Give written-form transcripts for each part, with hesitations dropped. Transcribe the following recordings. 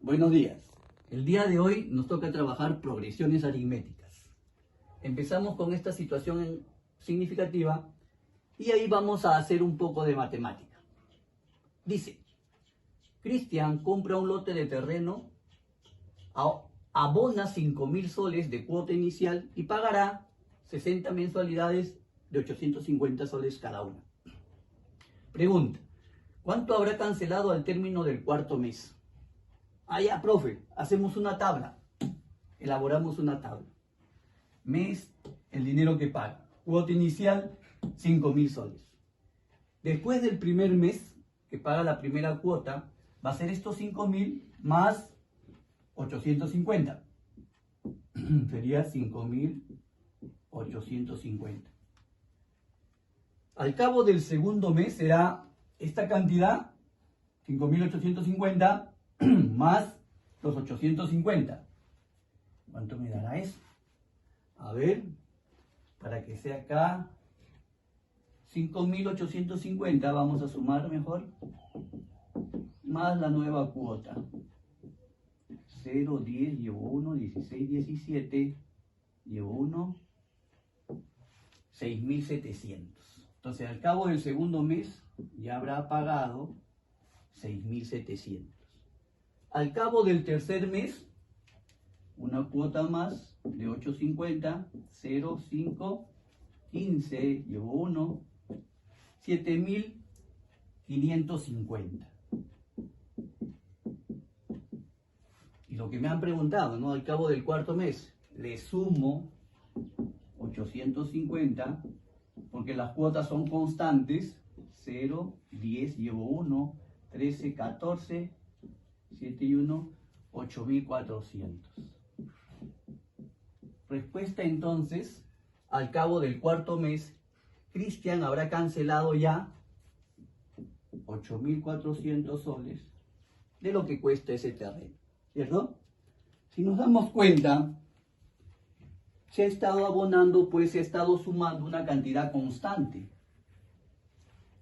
Buenos días. El día de hoy nos toca trabajar progresiones aritméticas. Empezamos con esta situación significativa y ahí vamos a hacer un poco de matemática. Dice, Cristian compra un lote de terreno, abona 5.000 soles de cuota inicial y pagará 60 mensualidades de 850 soles cada una. Pregunta, ¿cuánto habrá cancelado al término del cuarto mes? Ya, profe, hacemos una tabla, elaboramos una tabla. Mes, el dinero que paga. Cuota inicial, 5.000 soles. Después del primer mes, que paga la primera cuota, va a ser estos 5.000 más 850. Sería 5.850. Al cabo del segundo mes será esta cantidad, 5.850, más los 850. ¿Cuánto me dará eso? A ver, para que sea acá 5.850, vamos a sumar mejor, más la nueva cuota. 0, 10, llevo 1, 16, 17, llevo 1, 6.700. Entonces, al cabo del segundo mes, ya habrá pagado 6.700. Al cabo del tercer mes, una cuota más de 850, 0, 5, 15, llevo 1, 7.550. Y lo que me han preguntado, ¿no? Al cabo del cuarto mes, le sumo 850, porque las cuotas son constantes, 0, 10, llevo 1, 13, 14, 7 y 1, 8.400. Respuesta entonces, al cabo del cuarto mes, Cristian habrá cancelado ya 8.400 soles de lo que cuesta ese terreno, ¿cierto? Si nos damos cuenta, se ha estado abonando, pues se ha estado sumando una cantidad constante,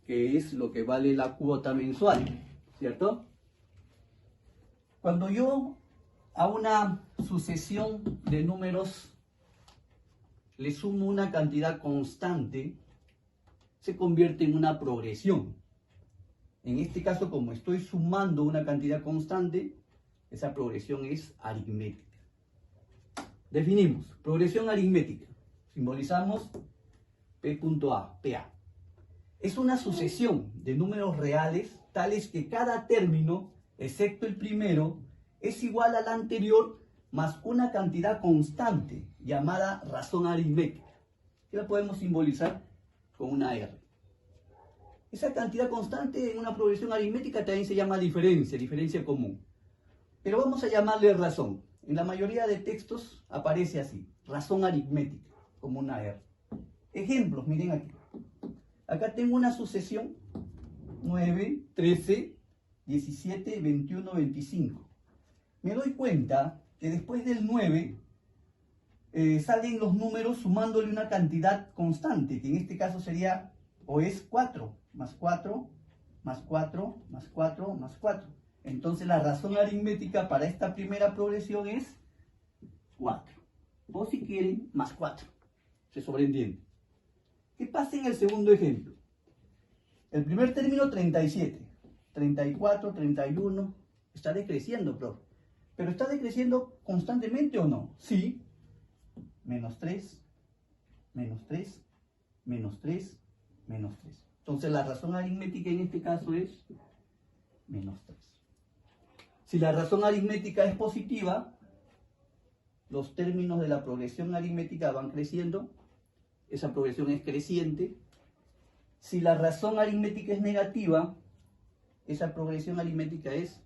que es lo que vale la cuota mensual, ¿cierto? Cuando yo a una sucesión de números le sumo una cantidad constante, se convierte en una progresión. En este caso, como estoy sumando una cantidad constante, esa progresión es aritmética. Definimos, progresión aritmética. Simbolizamos P.A, PA. Es una sucesión de números reales tales que cada término, excepto el primero, es igual al anterior más una cantidad constante llamada razón aritmética, que la podemos simbolizar con una R. Esa cantidad constante en una progresión aritmética también se llama diferencia común. Pero vamos a llamarle razón. En la mayoría de textos aparece así, razón aritmética, como una R. Ejemplos, miren aquí. Acá tengo una sucesión, 9, 13, 17, 21, 25. Me doy cuenta que después del 9 salen los números sumándole una cantidad constante, que en este caso sería, o es 4, más 4, más 4, más 4, más 4. Entonces la razón aritmética para esta primera progresión es 4. O si quieren, más 4. Se sobreentiende. ¿Qué pasa en el segundo ejemplo? El primer término, 37. 34, 31. Está decreciendo, profe. ¿Pero está decreciendo constantemente o no? Sí. Menos 3, menos 3, menos 3, menos 3. Entonces la razón aritmética en este caso es menos 3. Si la razón aritmética es positiva, los términos de la progresión aritmética van creciendo. Esa progresión es creciente. Si la razón aritmética es negativa, esa progresión aritmética es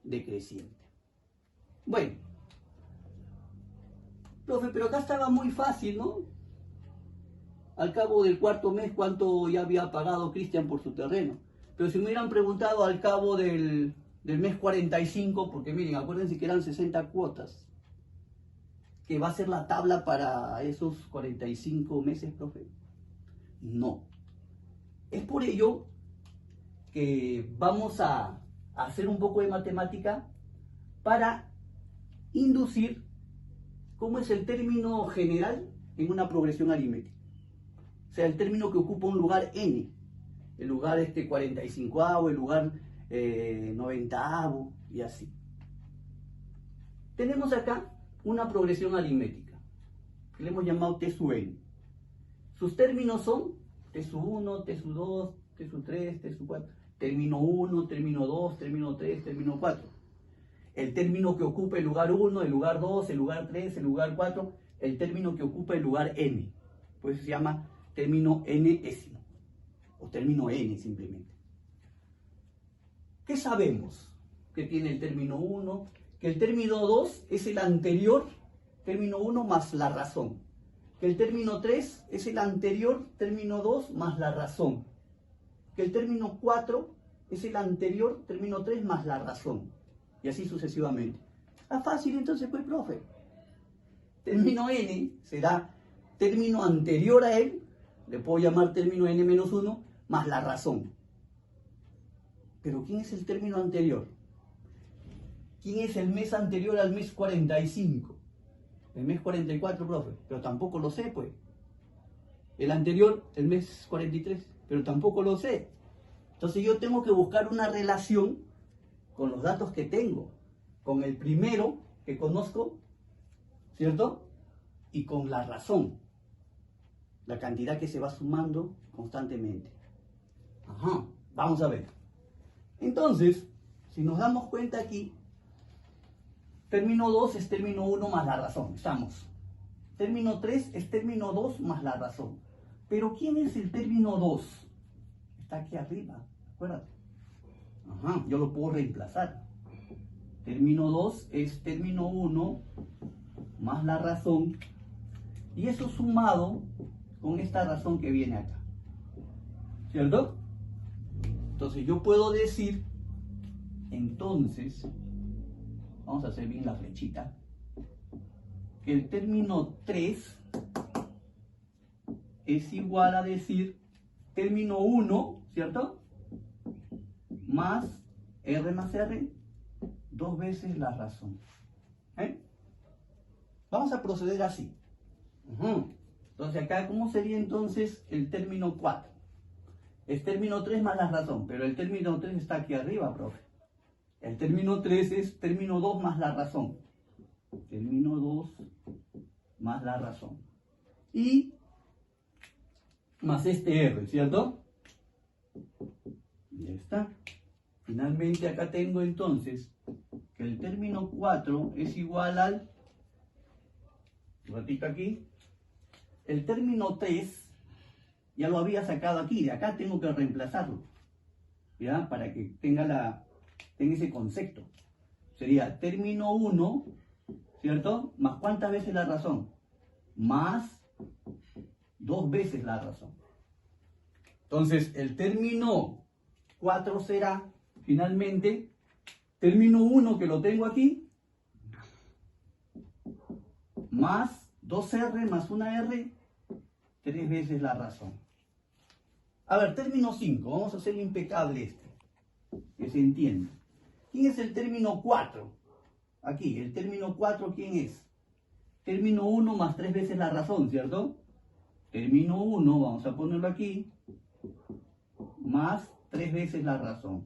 decreciente. Bueno, profe, pero acá estaba muy fácil, ¿no? Al cabo del cuarto mes, ¿cuánto ya había pagado Cristian por su terreno? Pero si me hubieran preguntado al cabo del mes 45, porque miren, acuérdense que eran 60 cuotas, que va a ser la tabla para esos 45 meses, profe. No. Es por ello que vamos a hacer un poco de matemática para inducir cómo es el término general en una progresión aritmética. O sea, el término que ocupa un lugar n, el lugar 45avo, el lugar 90avo y así. Tenemos acá una progresión aritmética que le hemos llamado T sub n. Sus términos son T sub 1, T sub 2, T sub 3, T sub 4, término 1, término 2, término 3, término 4. El término que ocupa el lugar 1, el lugar 2, el lugar 3, el lugar 4, el término que ocupa el lugar n. Pues se llama término n-ésimo, o término n simplemente. ¿Qué sabemos? Que tiene el término 1, que el término 2 es el anterior término 1 más la razón, que el término 3 es el anterior término 2 más la razón, que el término 4 es el anterior término 3 más la razón, y así sucesivamente. Está fácil entonces, pues, profe. Término n será término anterior a él, le puedo llamar término n-1, más la razón. Pero ¿quién es el término anterior? ¿Quién es el mes anterior al mes 45? El mes 44, profe, pero tampoco lo sé, pues. El anterior, el mes 43, pero tampoco lo sé. Entonces yo tengo que buscar una relación con los datos que tengo, con el primero que conozco, ¿cierto? Y con la razón, la cantidad que se va sumando constantemente. Ajá, vamos a ver. Entonces, si nos damos cuenta aquí, término 2 es término 1 más la razón, estamos. Término 3 es término 2 más la razón. Pero ¿quién es el término 2? Está aquí arriba, acuérdate. Ajá, yo lo puedo reemplazar. Término 2 es término 1 más la razón. Y eso sumado con esta razón que viene acá. ¿Cierto? Entonces yo puedo decir, entonces, vamos a hacer bien la flechita, que el término 3 es igual a decir término 1, ¿cierto? Más R, 2 veces la razón. Vamos a proceder así. Entonces acá, ¿cómo sería entonces el término 4? Es término 3 más la razón, pero el término 3 está aquí arriba, profe. El término 3 es término 2 más la razón. Término 2 más la razón. Y más este R, ¿cierto? Ya está. Finalmente acá tengo entonces que el término 4 es igual al, un ratito aquí, el término 3 ya lo había sacado aquí, de acá tengo que reemplazarlo, ¿ya? Para que tenga ese concepto. Sería término 1, ¿cierto? Más ¿cuántas veces la razón? Más 2 veces la razón. Entonces, el término 4 será, finalmente, término 1 que lo tengo aquí, más 2R más 1R, 3 veces la razón. A ver, término 5, vamos a hacerlo impecable este, que se entienda. ¿Quién es el término 4? Aquí, el término 4, ¿quién es? Término 1 más 3 veces la razón, ¿cierto? Término 1, vamos a ponerlo aquí, más 3 veces la razón.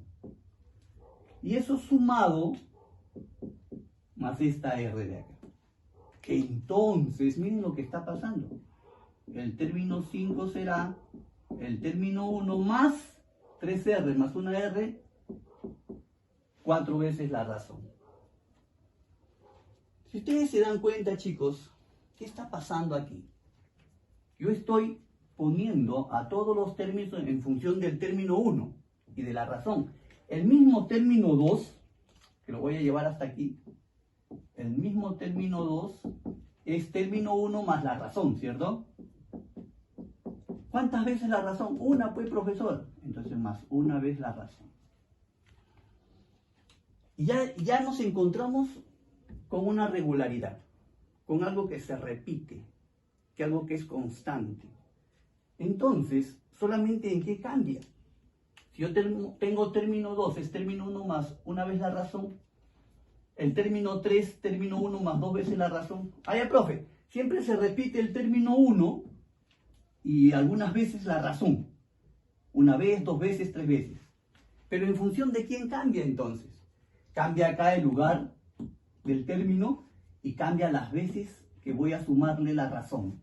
Y eso sumado, más esta R de acá. Entonces, miren lo que está pasando. El término 5 será el término 1 más 3R más 1R, 4 veces la razón. Si ustedes se dan cuenta, chicos, ¿qué está pasando aquí? Yo estoy poniendo a todos los términos en función del término 1 y de la razón. El mismo término 2, que lo voy a llevar hasta aquí, el mismo término 2 es término 1 más la razón, ¿cierto? ¿Cuántas veces la razón? Una, pues, profesor. Entonces, más una vez la razón. Y ya nos encontramos con una regularidad, con algo que se repite, que algo que es constante. Entonces, ¿solamente en qué cambia? Si yo tengo término 2, es término 1 más una vez la razón, el término 3, término 1 más 2 veces la razón. Ya, profe, siempre se repite el término 1 y algunas veces la razón. Una vez, 2 veces, 3 veces. Pero en función de quién cambia entonces. Cambia acá el lugar del término y cambia las veces que voy a sumarle la razón.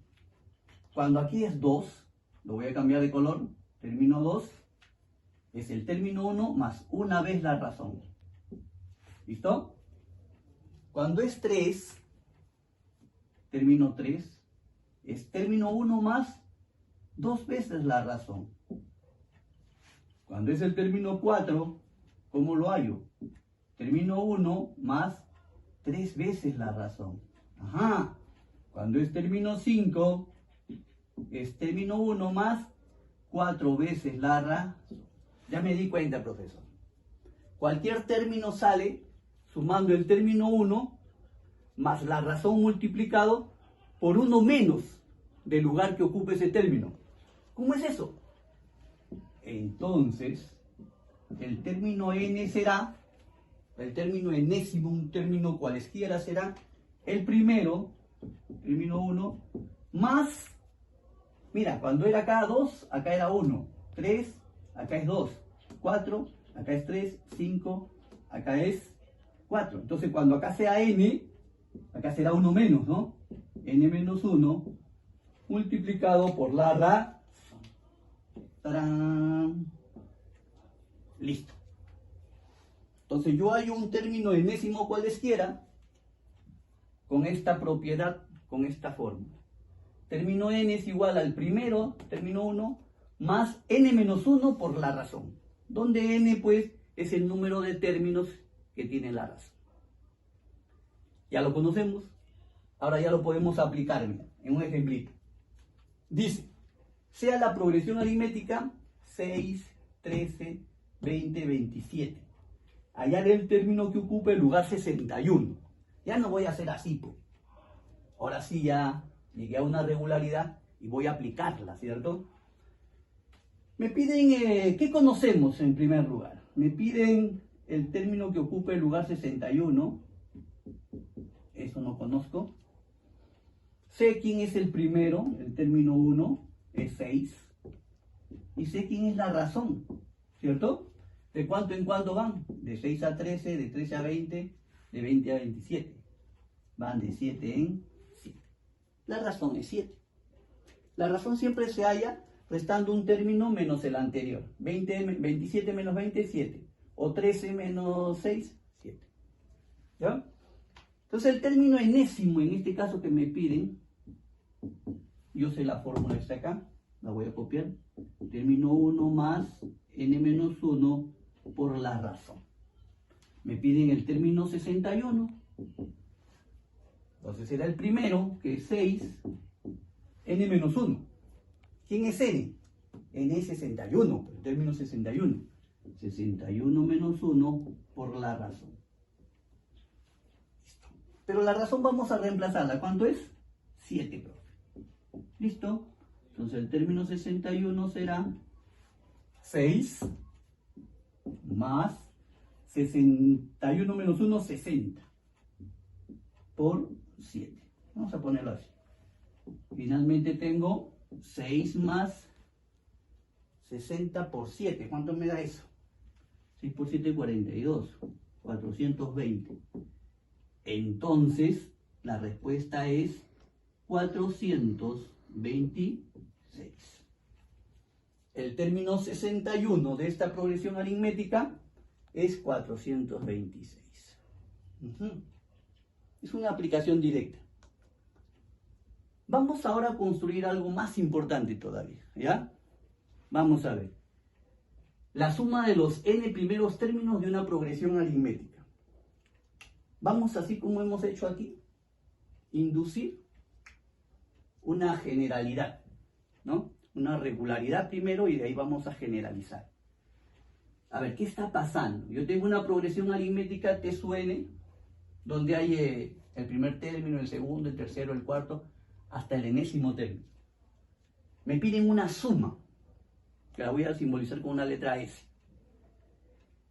Cuando aquí es 2, lo voy a cambiar de color, término 2, es el término 1 más una vez la razón. ¿Listo? Cuando es 3, término 3, es término 1 más 2 veces la razón. Cuando es el término 4, ¿cómo lo hallo? Término 1 más 3 veces la razón. Ajá. Cuando es término 5, es término 1 más 4 veces la razón. Ya me di cuenta, profesor. Cualquier término sale sumando el término 1 más la razón multiplicado por 1 menos del lugar que ocupe ese término. ¿Cómo es eso? Entonces, el término n será, el término enésimo, un término cualesquiera será el primero, término 1, más, mira, cuando era acá 2, acá era 1, 3, acá es 2, 4, acá es 3, 5, acá es 4. Entonces, cuando acá sea n, acá será 1 menos, ¿no? N menos 1 multiplicado por la razón. ¡Tarán! Listo. Entonces yo hallo un término enésimo cualesquiera con esta propiedad, con esta fórmula. Término n es igual al primero, término 1, más n menos 1 por la razón. Donde n, pues, es el número de términos que tiene la razón. Ya lo conocemos. Ahora ya lo podemos aplicar, mira, en un ejemplito. Dice, sea la progresión aritmética 6, 13, 20, 27. Hallar el término que ocupe el lugar 61. Ya no voy a hacer así, pues. Ahora sí ya llegué a una regularidad y voy a aplicarla, ¿cierto? Me piden, ¿qué conocemos en primer lugar? Me piden el término que ocupe el lugar 61. Eso no conozco. Sé quién es el primero, el término 1, es 6. Y sé quién es la razón, ¿cierto? ¿De cuánto en cuánto van? De 6 a 13, de 13 a 20, de 20 a 27. Van de 7 en 7. La razón es 7. La razón siempre se halla restando un término menos el anterior. 27 menos 20, 7. O 13 menos 6, 7. ¿Ya? Entonces el término enésimo, en este caso que me piden, yo sé la fórmula está acá, la voy a copiar. Término 1 más n menos 1 por la razón. Me piden el término 61. Entonces será el primero, que es 6, n menos 1. ¿Quién es n? N es 61, el término 61. 61 menos 1 por la razón. Listo. Pero la razón vamos a reemplazarla. ¿Cuánto es? 7, profe. ¿Listo? Entonces el término 61 será 6 más 61 menos 1, 60 por 7. Vamos a ponerlo así. Finalmente tengo 6 más 60 por 7. ¿Cuánto me da eso? 6 por 7, 42. 420. Entonces, la respuesta es 426. El término 61 de esta progresión aritmética es 426. Es una aplicación directa. Vamos ahora a construir algo más importante todavía, ¿ya? Vamos a ver. La suma de los n primeros términos de una progresión aritmética. Vamos, así como hemos hecho aquí, inducir una generalidad, ¿no? Una regularidad primero y de ahí vamos a generalizar. A ver, ¿qué está pasando? Yo tengo una progresión aritmética T sub n, donde hay el primer término, el segundo, el tercero, el cuarto, hasta el enésimo término. Me piden una suma, que la voy a simbolizar con una letra S.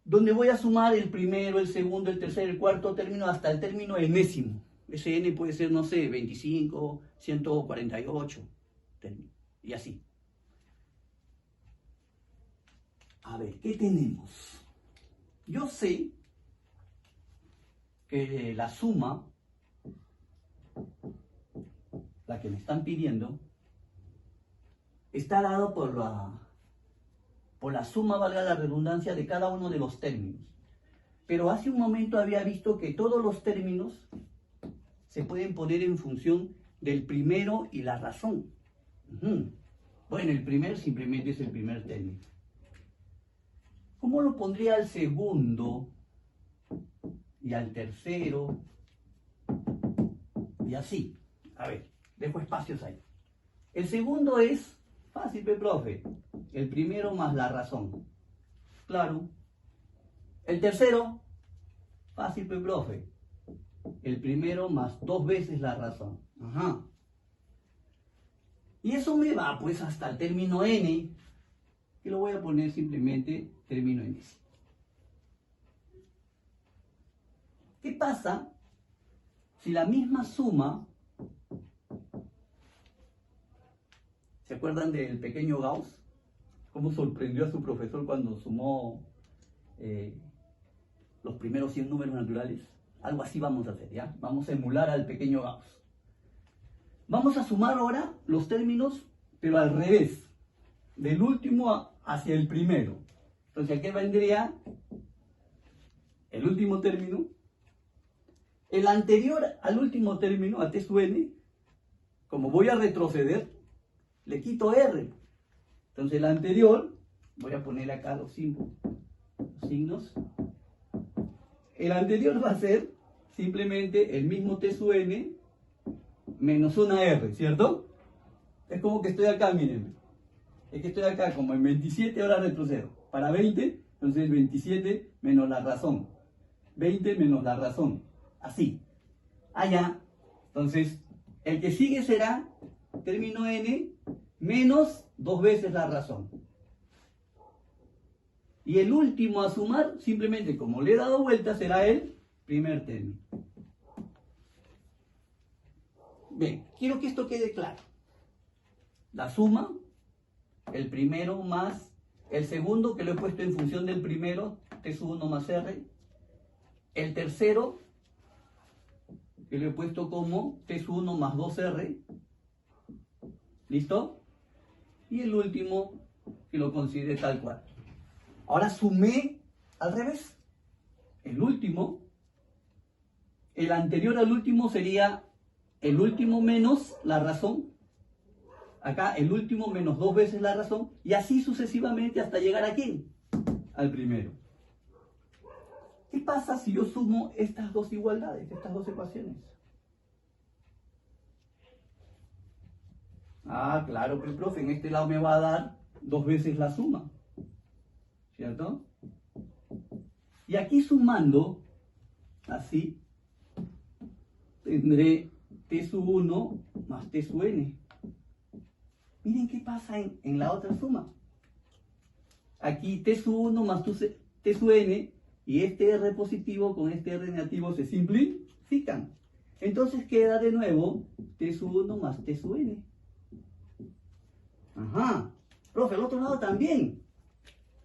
donde voy a sumar el primero, el segundo, el tercer, el cuarto término hasta el término enésimo. Ese n puede ser, no sé, 25, 148, y así. A ver, ¿qué tenemos? Yo sé que la suma, la que me están pidiendo, está dado por la suma, valga la redundancia, de cada uno de los términos. Pero hace un momento había visto que todos los términos se pueden poner en función del primero y la razón. Bueno, el primer simplemente es el primer término. ¿Cómo lo pondría al segundo y al tercero? Y así. A ver, dejo espacios ahí. El segundo es fácil, profe. El primero más la razón. Claro. El tercero, fácil, profe. El primero más 2 veces la razón. Ajá. Y eso me va pues hasta el término n, que lo voy a poner simplemente término n. ¿Qué pasa si la misma suma, ¿se acuerdan del pequeño Gauss? ¿Cómo sorprendió a su profesor cuando sumó los primeros 100 números naturales? Algo así vamos a hacer, ¿ya? Vamos a emular al pequeño Gauss. Vamos a sumar ahora los términos, pero al revés, del último hacia el primero. Entonces, aquí vendría el último término, el anterior al último término, a t sub n, como voy a retroceder, le quito r. Entonces, el anterior, voy a poner acá los signos. El anterior va a ser simplemente el mismo t sub n menos una r, ¿cierto? Es como que estoy acá, miren. Es que estoy acá como en 27, ahora retrocedo. Para 20, entonces 27 menos la razón. 20 menos la razón. Así. Allá. Entonces, el que sigue será término n menos 2 veces la razón. Y el último a sumar, simplemente como le he dado vuelta, será el primer término. Bien, quiero que esto quede claro. La suma, el primero más el segundo, que lo he puesto en función del primero, t sub 1 más r. El tercero, que lo he puesto como t sub 1 más 2r. ¿Listo? Y el último, que lo considere tal cual. Ahora sumé al revés. El último, el anterior al último sería el último menos la razón. Acá el último menos 2 veces la razón. Y así sucesivamente hasta llegar a ¿quién? Al primero. ¿Qué pasa si yo sumo estas dos igualdades, estas dos ecuaciones? Ah, claro que el profe, en este lado me va a dar 2 veces la suma. ¿Cierto? Y aquí sumando, así, tendré t sub 1 más t sub n. Miren qué pasa en la otra suma. Aquí t sub 1 más t sub n y este r positivo con este r negativo se simplifican. Entonces queda de nuevo t sub 1 más t sub n. Ajá. Profe, el otro lado también.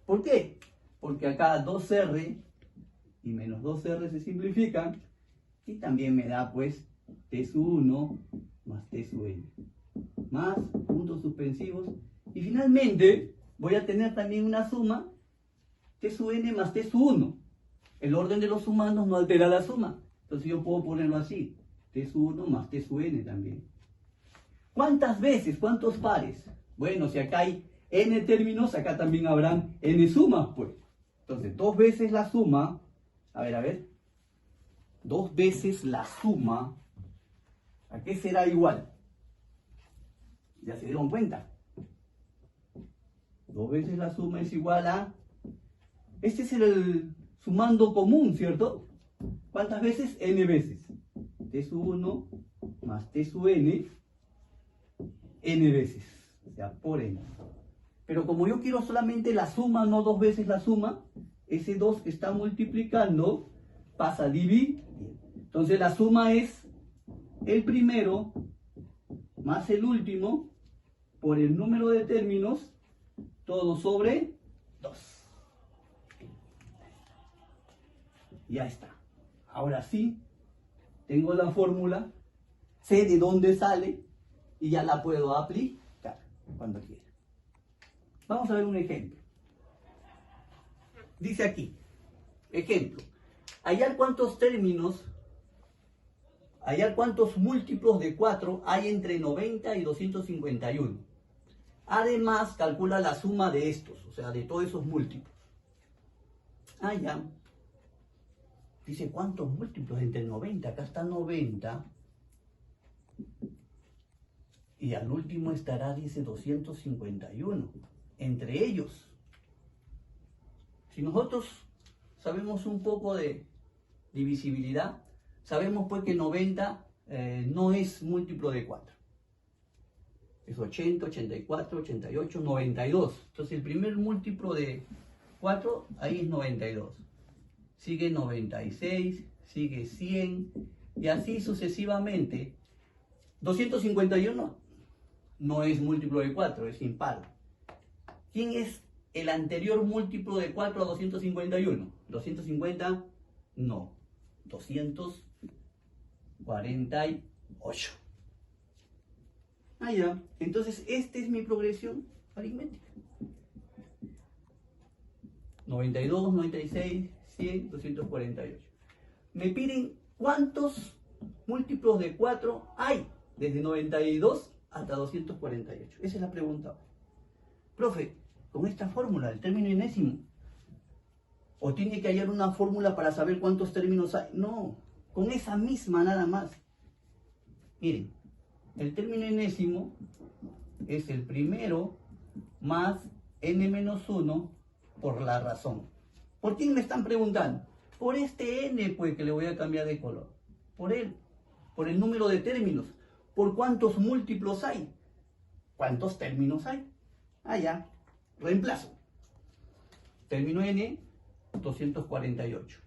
¿Por qué? Porque acá 2r y menos 2r se simplifican y también me da pues t sub 1 más t sub n. Más puntos suspensivos. Y finalmente voy a tener también una suma t sub n más t sub 1. El orden de los sumandos no altera la suma. Entonces yo puedo ponerlo así. T sub 1 más t sub n también. ¿Cuántas veces? ¿Cuántos pares? Bueno, si acá hay n términos, acá también habrán n sumas, pues. Entonces, 2 veces la suma. A ver. 2 veces la suma. ¿A qué será igual? ¿Ya se dieron cuenta? 2 veces la suma es igual a... Este es el sumando común, ¿cierto? ¿Cuántas veces? N veces. T sub 1 más T sub n, N veces. O sea, por N. Pero como yo quiero solamente la suma, no 2 veces la suma, ese 2 que está multiplicando pasa a dividir. Entonces la suma es el primero más el último por el número de términos, todo sobre 2. Ya está. Ahora sí, tengo la fórmula, sé de dónde sale y ya la puedo aplicar cuando quiera. Vamos a ver un ejemplo. Dice aquí, ejemplo, hallar cuántos términos, hallar cuántos múltiplos de 4 hay entre 90 y 251. Además, calcula la suma de estos, o sea, de todos esos múltiplos. Ya. Dice, ¿cuántos múltiplos entre 90? Acá está 90. Y al último estará, dice, 251. Entre ellos. Si nosotros sabemos un poco de divisibilidad, sabemos pues que 90 no es múltiplo de 4. Es 80, 84, 88, 92. Entonces el primer múltiplo de 4, ahí es 92. Sigue 96, sigue 100, y así sucesivamente. 251 no es múltiplo de 4, es impar. ¿Quién es el anterior múltiplo de 4 a 251? 250, no. 248. Ya. Entonces, esta es mi progresión aritmética. 92, 96, 100, 248. Me piden cuántos múltiplos de 4 hay desde 92 hasta 248. Esa es la pregunta. Profe, con esta fórmula, el término enésimo, ¿o tiene que hallar una fórmula para saber cuántos términos hay? No, con esa misma nada más. Miren, el término enésimo es el primero más n-1 por la razón. ¿Por quién me están preguntando? Por este n, pues, que le voy a cambiar de color. Por él, por el número de términos. ¿Por cuántos múltiplos hay? ¿Cuántos términos hay? Ya. Reemplazo. Término n, 248.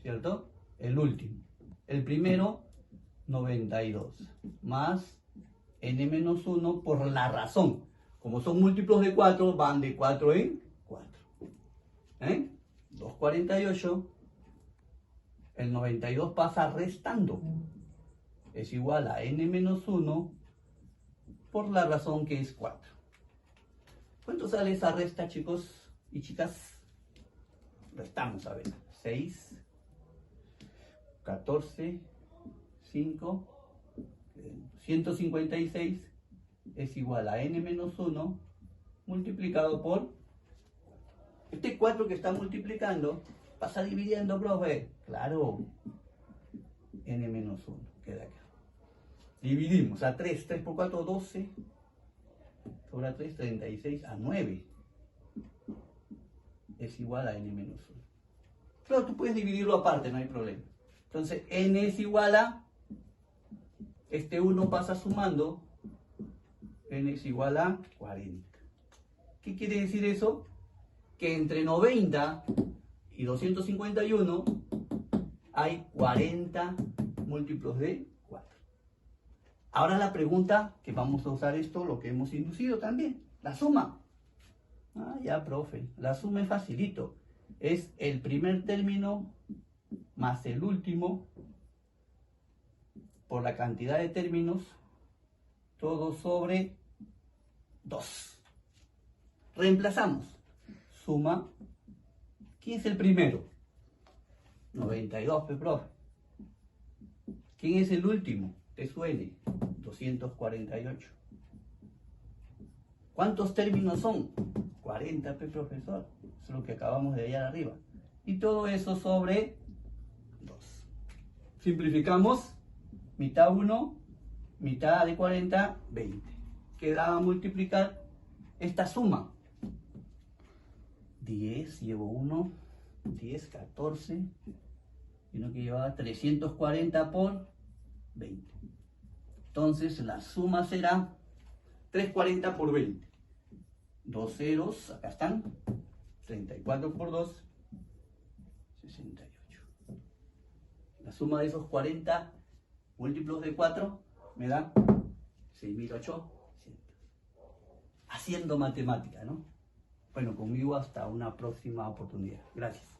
¿Cierto? El último. El primero, 92. Más n-1 por la razón. Como son múltiplos de 4, van de 4 en 4. 248. El 92 pasa restando. Es igual a n-1 por la razón que es 4. ¿Cuánto sale esa resta, chicos y chicas? Restamos, a ver. 6, 14, 5, 156 es igual a n-1 multiplicado por... Este 4 que está multiplicando pasa dividiendo, profe. Claro. N-1 queda acá. Dividimos a 3. 3 por 4, 12. Sobre 3, 36 a 9. Es igual a n-1. Pero tú puedes dividirlo aparte, no hay problema. Entonces, n es igual a... Este 1 pasa sumando. N es igual a 40. ¿Qué quiere decir eso? Que entre 90 y 251 hay 40 múltiplos de 4. Ahora la pregunta, que vamos a usar esto, lo que hemos inducido también, la suma. Ya, profe, la suma es facilito. Es el primer término más el último por la cantidad de términos, todo sobre 2. Reemplazamos. Suma. ¿Quién es el primero? 92, profe. ¿Quién es el último? Te suene. 248. ¿Cuántos términos son? 40, profesor. Eso es lo que acabamos de hallar arriba. Y todo eso sobre 2. Simplificamos. Mitad 1, mitad de 40, 20. Queda a multiplicar esta suma. 10, llevo 1, 10, 14, sino que llevaba 340 por 20. Entonces la suma será 340 por 20. 2 ceros, acá están, 34 por 2, 68. La suma de esos 40 múltiplos de 4 me da 6.800. Haciendo matemática, ¿no? Bueno, conmigo hasta una próxima oportunidad. Gracias.